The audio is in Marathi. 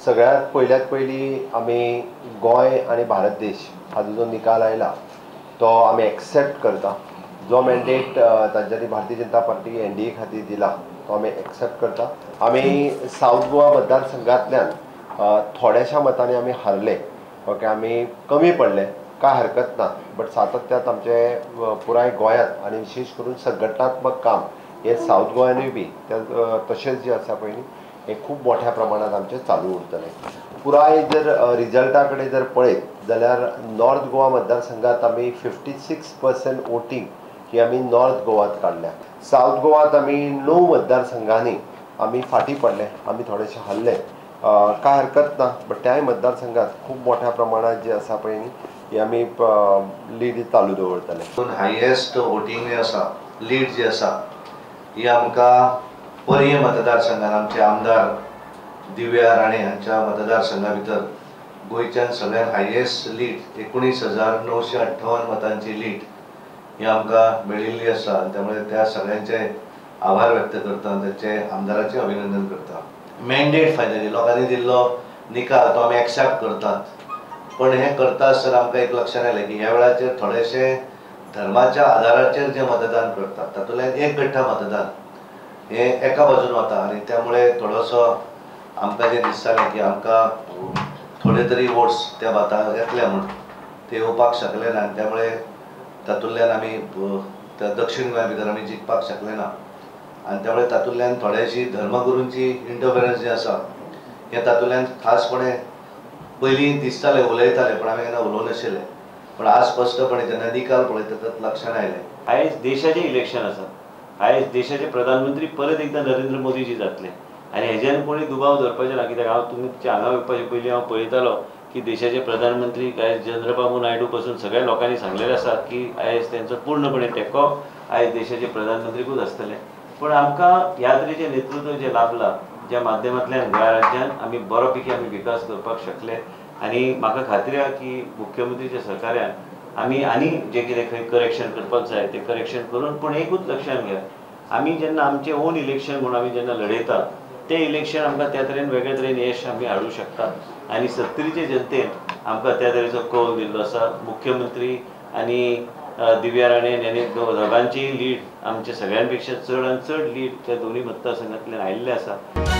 सगळ्यात पयली आमी गोंय आनी भारत देश हाजो जो निकाल आयला तो आमी एक्सेप्ट करता। जो मॅन्डेट तांच्यांनी भारतीय जनता पार्टी NDA खातीर दिला तो आमी एक्सेप्ट करता। आमी साऊथ गोवा मतदारसंघांतल्यान थोड्याशा मतांनी आमी हारले, ओके, आमी कमी पडले, काय हरकत ना, बट सातत्यात आमचे पुराय गोंयांत आनी विशेश करून संघटनात्मक काम हे साऊथ गोंयानूय बी तशेंच जे आसा पळय न्ही हे खूब मोठ्या प्रमाणात आमचे चालू उरतले। पुराय जर रिजल्टा कडेन जर पळयत जाल्यार नॉर्थ गोवा मतदारसंघात आमी 56% वोटींग ही आमी नॉर्थ गोवात काडल्या। साऊथ गोवात आमी 9 मतदारसंघांनी आमी फाटीं पडले, आमी थोडेशे हरले, काय हरकत ना, बट त्याय मतदारसंघात खूब मोठ्या प्रमाणात जे आसा पळय न्ही ही आमी लीड चालू दवरतले। हायेस्ट वोटींग जे आसा, लीड जी आसा ही आमकां पर्ये मतदारसंघात आमचे आमदार दिव्या राणे हांच्या मतदारसंघा भितर गोंयच्यान सगळ्यांत हायेस्ट लीड 19,958 मतांची लीड ही आमकां मेळिल्ली आसा। त्यामुळे त्या सगळ्यांचे आभार व्यक्त करता, त्याचे आमदाराचे अभिनंदन करता। मॅन्डेट फायनली लोकांनी दिल्लो निकाल तो आमी एक्सेप्ट करतात, पण हे करता आसतना आमकां एक लक्षात आयलें की ह्या वेळाचेर थोडेशे धर्माच्या आधाराचेर जे मतदान करतात तातूंतल्यान एक गठ्ठा मतदान हे एका बाजून वता आनी त्यामुळे थोडोसो आमकां जे दिसतालें की आमकां थोडे तरी वोट्स त्या बाताक येतले म्हूण ते येवपाक शकले ना, आनी त्यामुळे तातूंतल्यान आमी त्या दक्षिण गोंया भितर आमी जिखपाक शकले ना, आनी त्यामुळे तातूंतल्यान थोड्याशी धर्मगुरूंची इंटरफरन्स जी आसा हे तातूंतल्यान खासपणे पयलीं दिसताले उलयताले पण आमी केन्ना उलोवं नाशिल्ले, पण आज स्पश्टपणे जेन्ना निकाल पळयता तातूंत लक्षांत आयलें। आयज देशाचें इलेक्शन आसा, आयज देशाचे प्रधानमंत्री परत एकदा नरेंद्र मोदीजी जातले आनी हेज्यान कोणी दुबाव धरपाचें ना, कित्याक हांव तुमच्या हांगा येवपाचे पयलीं हांव पळयतालो की देशाचे प्रधानमंत्री आयज चंद्रबाबू नायडू पासून सगळ्या लोकांनी सांगलेलें आसा की आयज तेंचो पूर्णपणे तेंको आयज देशाचे प्रधानमंत्रीकूच आसतले। पण आमकां ह्या तरेचें नेतृत्व जें लाभलां ज्या माध्यमांतल्यान गोंया राज्यांत आमी बरो पैकी आमी विकास करपाक शकले, आनी म्हाका खात्री आसा की मुख्यमंत्रीच्या सहकार्यान आमी आनी जे कितें खंय करेक्शन करपाक जाय तें करेक्शन करून, पण एकूच लक्षांत घ्या, आमी जेन्ना आमचें ओन इलेक्शन म्हणून आमी जेन्ना लडयता तें इलेक्शन आमकां त्या तरेन वेगळे तरेन यश आमी हाडूंक शकतात आनी 70चे जनतेन आमकां त्या तरेचो कौल दिल्लो आसा। मुख्यमंत्री आनी दिव्या राणे हांणी दोगांची लीड आमच्या सगळ्यां पेक्षा चड आनी चड लीड त्या दोनूय मतदारसंघांतल्यान आयिल्लें आसा।